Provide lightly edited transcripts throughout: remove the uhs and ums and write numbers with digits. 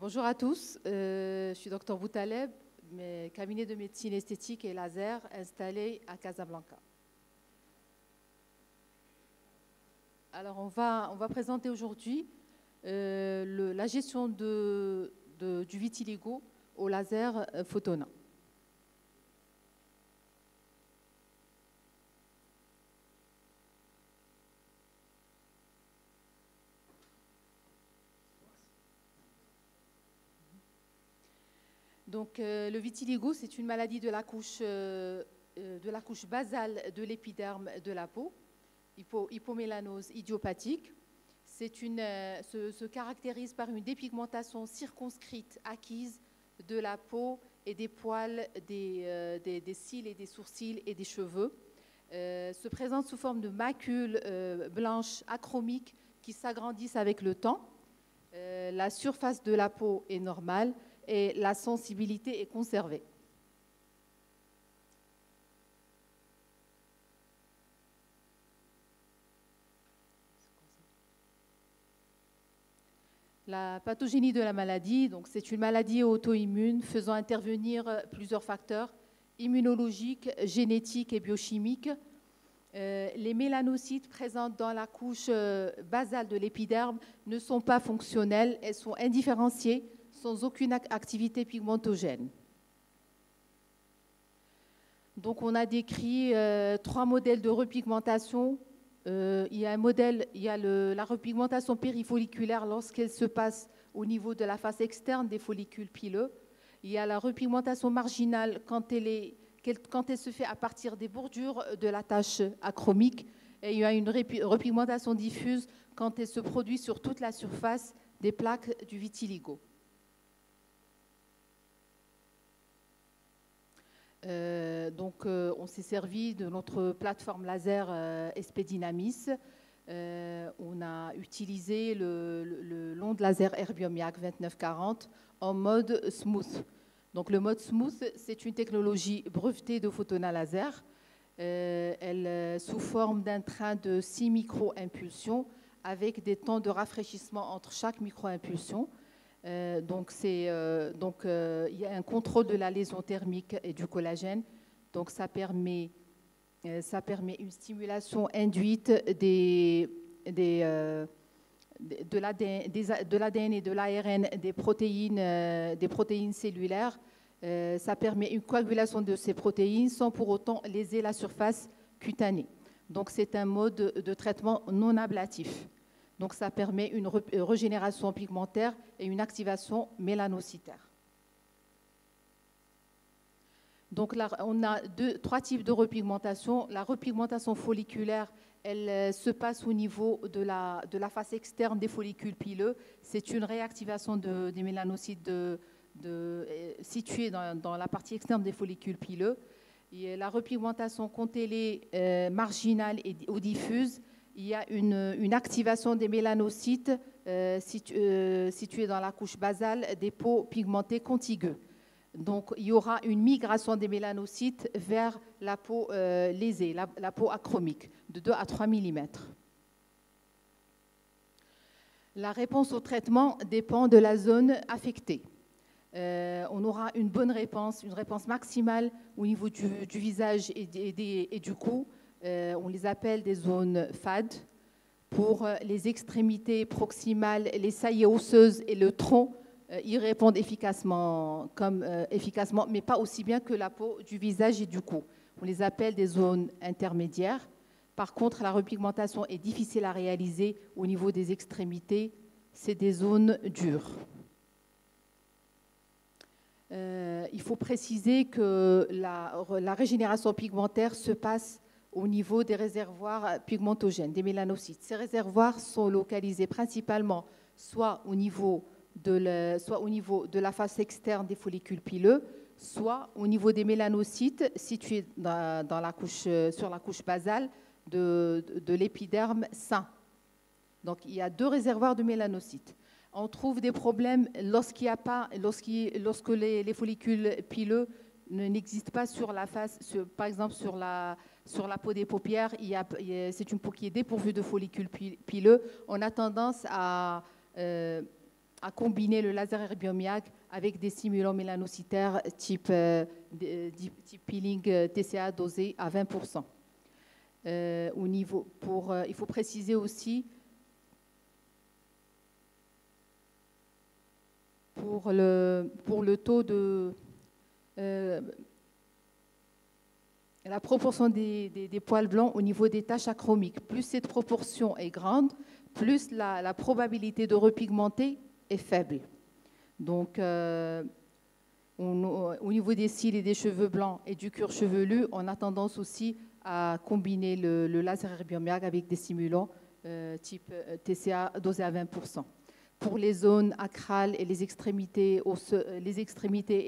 Bonjour à tous, je suis Dr Boutaleb, cabinet de médecine esthétique et laser installé à Casablanca. Alors on va présenter aujourd'hui la gestion du vitiligo au laser Photona. Donc, le vitiligo, c'est une maladie de la couche basale de l'épiderme de la peau, hypomélanose idiopathique. Se caractérise par une dépigmentation circonscrite acquise de la peau et des poils, des cils et des sourcils et des cheveux. Se présente sous forme de macules blanches achromiques qui s'agrandissent avec le temps. La surface de la peau est normale et la sensibilité est conservée. La pathogénie de la maladie, donc c'est une maladie auto-immune faisant intervenir plusieurs facteurs immunologiques, génétiques et biochimiques. Les mélanocytes présents dans la couche basale de l'épiderme ne sont pas fonctionnels, elles sont indifférenciées, sans aucune activité pigmentogène. Donc, on a décrit 3 modèles de repigmentation. Il y a la repigmentation périfolliculaire lorsqu'elle se passe au niveau de la face externe des follicules pileux. Il y a la repigmentation marginale quand elle se fait à partir des bordures de la tache achromique. Et il y a une repigmentation diffuse quand elle se produit sur toute la surface des plaques du vitiligo. On s'est servi de notre plateforme laser SP Dynamis. On a utilisé le l'onde laser Erbium YAG 2940 en mode smooth. Donc le mode smooth, c'est une technologie brevetée de Photona laser. Sous forme d'un train de 6 micro-impulsions avec des temps de rafraîchissement entre chaque micro-impulsion. Il y a un contrôle de la lésion thermique et du collagène. Donc, ça permet une stimulation induite de l'ADN et de l'ARN des protéines cellulaires. Ça permet une coagulation de ces protéines sans pour autant léser la surface cutanée. Donc, c'est un mode de traitement non ablatif. Donc, ça permet une régénération pigmentaire et une activation mélanocytaire. Donc, là, on a 3 types de repigmentation. La repigmentation folliculaire, elle se passe au niveau de la face externe des follicules pileux. C'est une réactivation des mélanocytes situés dans la partie externe des follicules pileux. Et la repigmentation quand elle est marginale ou diffuse, il y a une activation des mélanocytes situés dans la couche basale des peaux pigmentées contiguës. Donc, il y aura une migration des mélanocytes vers la peau lésée, la peau achromique, de 2 à 3 mm. La réponse au traitement dépend de la zone affectée. On aura une bonne réponse, une réponse maximale au niveau du visage et du cou. On les appelle des zones FAD. Pour les extrémités proximales, les saillies osseuses et le tronc, ils répondent efficacement, mais pas aussi bien que la peau du visage et du cou. On les appelle des zones intermédiaires. Par contre, la repigmentation est difficile à réaliser au niveau des extrémités. C'est des zones dures. Il faut préciser que la régénération pigmentaire se passe au niveau des réservoirs pigmentogènes, des mélanocytes. Ces réservoirs sont localisés principalement soit au niveau de la face externe des follicules pileux, soit au niveau des mélanocytes situés sur la couche basale de l'épiderme sain. Donc, il y a 2 réservoirs de mélanocytes. On trouve des problèmes lorsque les follicules pileux n'existent pas sur la face, par exemple sur la peau des paupières, c'est une peau qui est dépourvue de follicules pileux. On a tendance à à combiner le laser herbiomiag avec des stimulants mélanocytaires type peeling TCA dosé à 20%. Il faut préciser aussi pour le taux de la proportion des poils blancs au niveau des taches achromiques. Plus cette proportion est grande, plus la probabilité de repigmenter est faible. Donc, au niveau des cils et des cheveux blancs et du cuir chevelu, on a tendance aussi à combiner le laser herbiomiag avec des stimulants type TCA dosé à 20%. Pour les zones acrales et les extrémités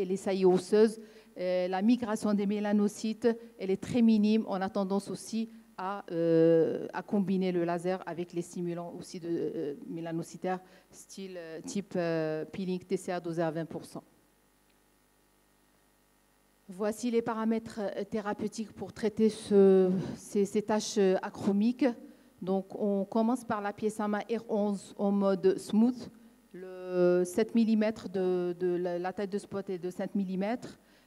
et les saillies osseuses, la migration des mélanocytes, elle est très minime. On a tendance aussi à combiner le laser avec les stimulants aussi mélanocytaires, type peeling TCA dosé à 20%. Voici les paramètres thérapeutiques pour traiter ces taches achromiques. Donc, on commence par la PSMA R11 en mode smooth. Le 7 mm la taille de spot est de 7 mm.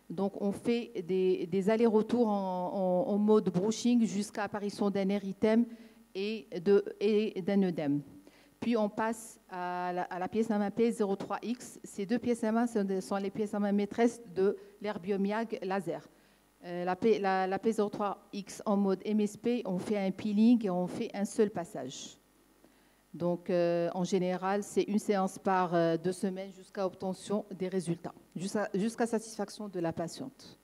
Donc, on fait des allers-retours en mode brushing jusqu'à l'apparition d'un érythème et d'un œdème. Puis, on passe à la PSMA P03X. Ces deux PSMA sont les PSMA maîtresses de l'herbiomiag laser. La P03X en mode MSP, on fait un peeling et on fait un seul passage. Donc, en général, c'est une séance par 2 semaines jusqu'à obtention des résultats, jusqu'à satisfaction de la patiente.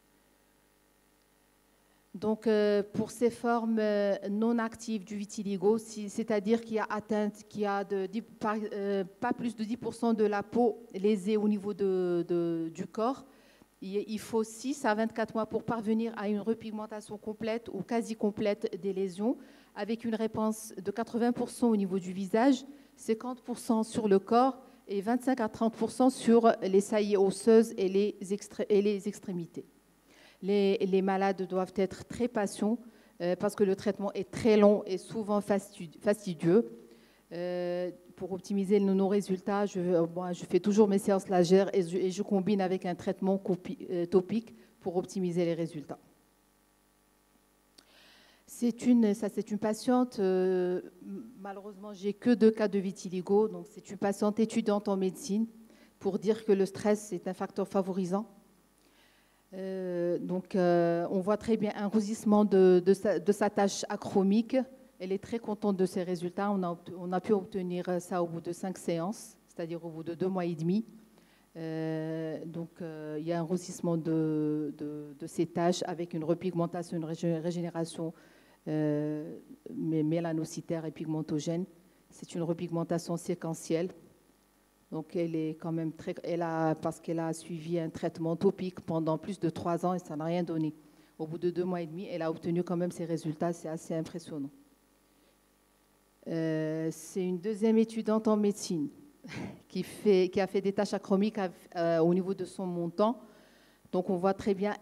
Donc, pour ces formes non actives du vitiligo, c'est-à-dire qu'il y a atteinte, qu'il y a pas plus de 10% de la peau lésée au niveau du corps, il faut 6 à 24 mois pour parvenir à une repigmentation complète ou quasi complète des lésions, avec une réponse de 80% au niveau du visage, 50% sur le corps et 25 à 30% sur les saillies osseuses et les extrémités. Les malades doivent être très patients parce que le traitement est très long et souvent fastidieux. Pour optimiser nos résultats, je fais toujours mes séances lagères et je combine avec un traitement topique pour optimiser les résultats. C'est une patiente, malheureusement, j'ai que 2 cas de vitiligo, donc c'est une patiente étudiante en médecine pour dire que le stress est un facteur favorisant. On voit très bien un rougissement de sa tache achromique. Elle est très contente de ses résultats. On a pu obtenir ça au bout de 5 séances, c'est-à-dire au bout de 2 mois et demi. Il y a un roussissement de ces taches avec une repigmentation, une régénération mélanocytaire et pigmentogène. C'est une repigmentation séquentielle. Donc, elle est quand même parce qu'elle a suivi un traitement topique pendant plus de 3 ans et ça n'a rien donné. Au bout de 2 mois et demi, elle a obtenu quand même ses résultats. C'est assez impressionnant. C'est une deuxième étudiante en médecine qui a fait des taches achromiques au niveau de son menton. Donc, on voit très bien,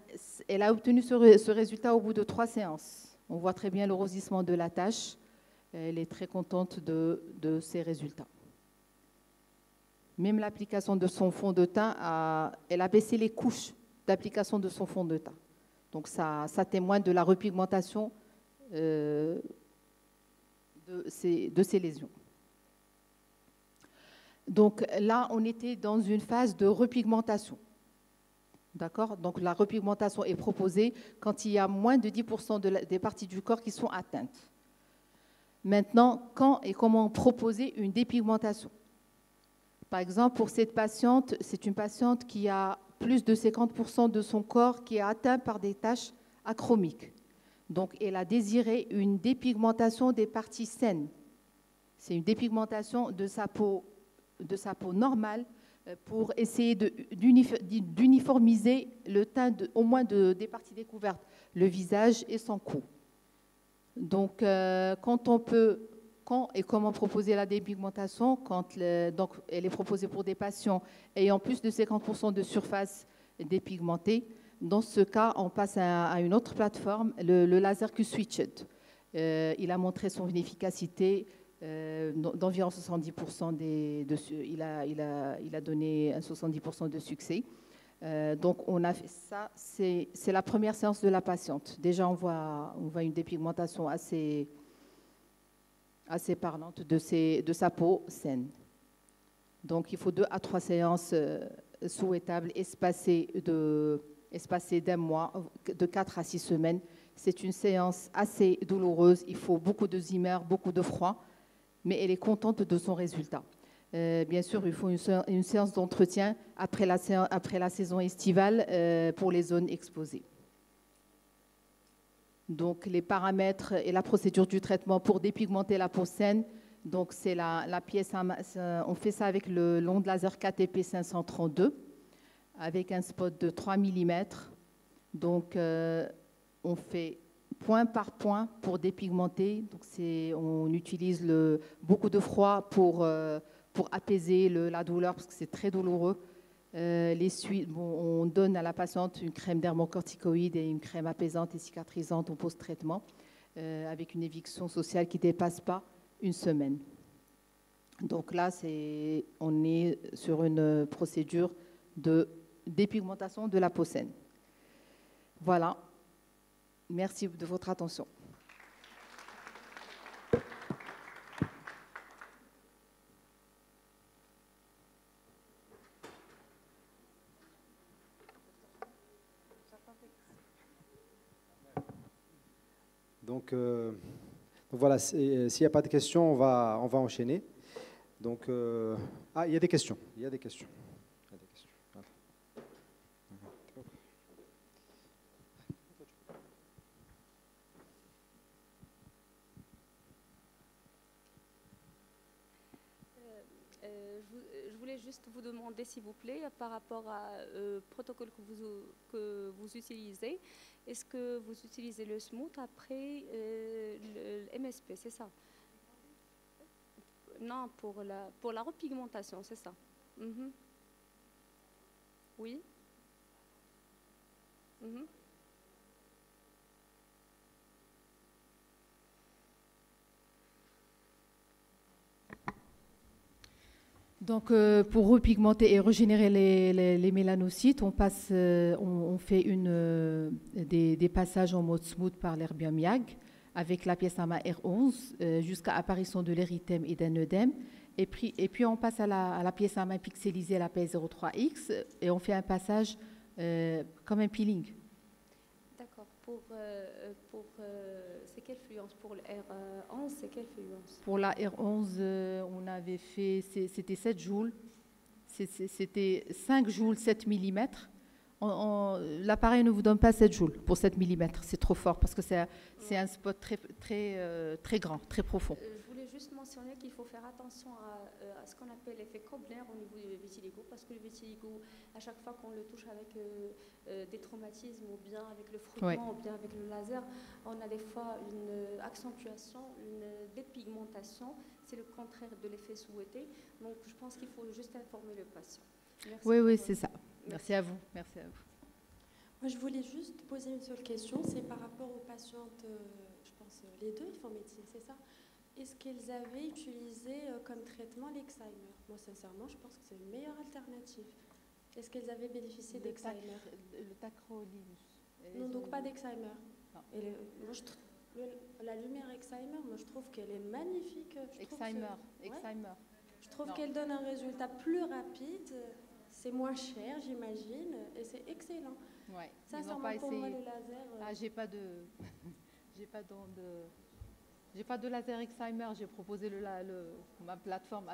elle a obtenu ce résultat au bout de 3 séances. On voit très bien le rougissement de la tache. Elle est très contente de ses résultats. Même l'application de son fond de teint, elle a baissé les couches d'application de son fond de teint. Donc, ça témoigne de la repigmentation de ces lésions. Donc là, on était dans une phase de repigmentation. D'accord? Donc la repigmentation est proposée quand il y a moins de 10% des parties du corps qui sont atteintes. Maintenant, quand et comment proposer une dépigmentation? Par exemple, pour cette patiente, c'est une patiente qui a plus de 50% de son corps qui est atteint par des taches achromiques. Donc, elle a désiré une dépigmentation des parties saines. C'est une dépigmentation de sa peau normale pour essayer d'uniformiser le teint au moins des parties découvertes, le visage et son cou. Donc, quand et comment proposer la dépigmentation? Donc, elle est proposée pour des patients ayant plus de 50% de surface dépigmentée. Dans ce cas, on passe à une autre plateforme, le laser Q-Switched. Il a montré son efficacité d'environ 70% il a donné un 70% de succès. Donc, on a fait ça. C'est la première séance de la patiente. Déjà, on voit une dépigmentation assez parlante de sa peau saine. Donc, il faut 2 à 3 séances souhaitables, espacées d'un mois, de 4 à 6 semaines. C'est une séance assez douloureuse. Il faut beaucoup de Zimmer, beaucoup de froid, mais elle est contente de son résultat. Bien sûr, il faut une séance d'entretien après la saison estivale pour les zones exposées. Donc, les paramètres et la procédure du traitement pour dépigmenter la peau saine. Donc, c'est la pièce, on fait ça avec le l'onde laser KTP 532, avec un spot de 3 mm. Donc, on fait point par point pour dépigmenter. Donc, on utilise beaucoup de froid pour apaiser la douleur, parce que c'est très douloureux. On donne à la patiente une crème dermocorticoïde et une crème apaisante et cicatrisante au post-traitement, avec une éviction sociale qui ne dépasse pas une semaine. Donc là, on est sur une procédure de dépigmentation de la peau saine. Voilà. Merci de votre attention. Donc voilà, s'il n'y a pas de questions, on va enchaîner. Donc, il y a des questions. Il y a des questions. Je voulais juste vous demander, s'il vous plaît, par rapport au protocole que vous utilisez, est-ce que vous utilisez le smooth après le MSP, c'est ça? Non, pour la repigmentation, c'est ça. Oui. Donc, pour repigmenter et régénérer les mélanocytes, on fait des passages en mode smooth par l'herbium YAG avec la pièce AMA R11 jusqu'à apparition de l'érythème et d'un œdème. Et puis, on passe à la pièce AMA pixelisée, la PS03X, et on fait un passage comme un peeling. D'accord. C'est quelle fluence? Pour le R11, c'est quelle fluence? Pour la R11, on avait fait, c'était 7 joules. C'était 5 joules, 7 mm. L'appareil ne vous donne pas 7 joules pour 7 mm. C'est trop fort parce que c'est un spot très grand, très profond. Je voulais juste mentionner qu'il faut faire attention à ce qu'on appelle l'effet Kobler au niveau du vitiligo, parce que le vitiligo, à chaque fois qu'on le touche avec des traumatismes ou bien avec le frottement ou bien avec le laser, on a des fois une accentuation, une dépigmentation. C'est le contraire de l'effet souhaité. Donc, je pense qu'il faut juste informer le patient. Merci. Oui, c'est ça. Merci à vous. Merci à vous. Moi, je voulais juste poser une seule question. C'est par rapport aux patientes, je pense, les deux, ils font médecine, c'est ça? Est-ce qu'elles avaient utilisé comme traitement l'Excimer? Moi, sincèrement, je pense que c'est une meilleure alternative. Est-ce qu'elles avaient bénéficié d'Excimer? Le tacrolimus. Non, donc pas d'Excimer. La lumière Excimer, moi, je trouve qu'elle est magnifique. Excimer. Je trouve qu'elle donne un résultat plus rapide. C'est moins cher, j'imagine, et c'est excellent. Ouais. Sincèrement, pour moi, le laser... j'ai pas de laser Excimer. J'ai proposé ma plateforme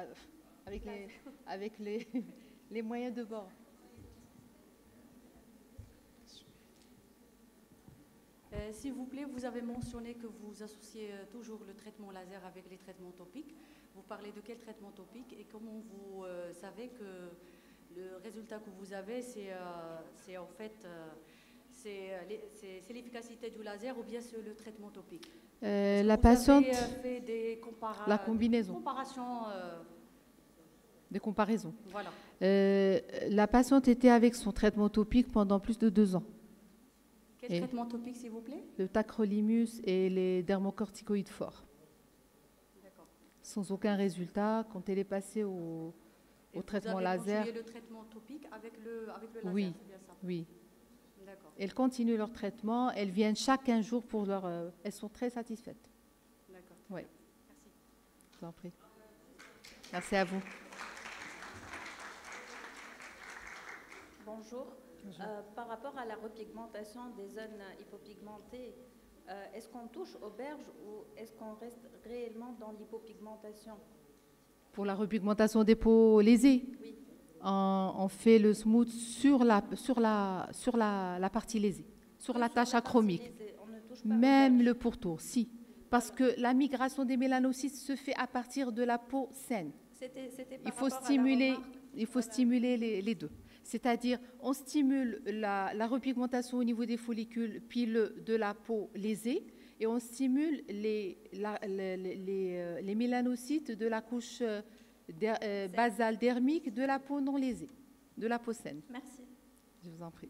avec les moyens de bord. S'il vous plaît, vous avez mentionné que vous associez toujours le traitement laser avec les traitements topiques. Vous parlez de quel traitement topique et comment vous savez que le résultat que vous avez, c'est en fait c'est l'efficacité du laser ou bien c'est le traitement topique? La patiente fait des comparaisons. Voilà. La patiente était avec son traitement topique pendant plus de 2 ans. Quel traitement topique, s'il vous plaît? Le tacrolimus et les dermocorticoïdes forts. D'accord. sans aucun résultat. Quand elle est passée au traitement laser. Vous avez continué le traitement topique avec le laser, Oui, c'est bien ça? oui. D'accord. Elles continuent leur traitement. Elles viennent chaque 15 jours pour leur... elles sont très satisfaites. D'accord. Oui. Merci. Je vous en prie. Merci à vous. Bonjour. Par rapport à la repigmentation des zones hypopigmentées, est-ce qu'on touche aux berges ou est-ce qu'on reste réellement dans l'hypopigmentation? Pour la repigmentation des peaux lésées, Oui. on fait le smooth sur la partie lésée, sur la tache achromique. On ne touche pas aux Même berges. le pourtour, si. Parce que la migration des mélanocytes se fait à partir de la peau saine. C'était Il par faut rapport à la stimuler, remarque. les deux. C'est-à-dire, on stimule la repigmentation au niveau des follicules pileux de la peau lésée et on stimule les mélanocytes de la couche basale dermique de la peau non lésée, de la peau saine. Merci. Je vous en prie.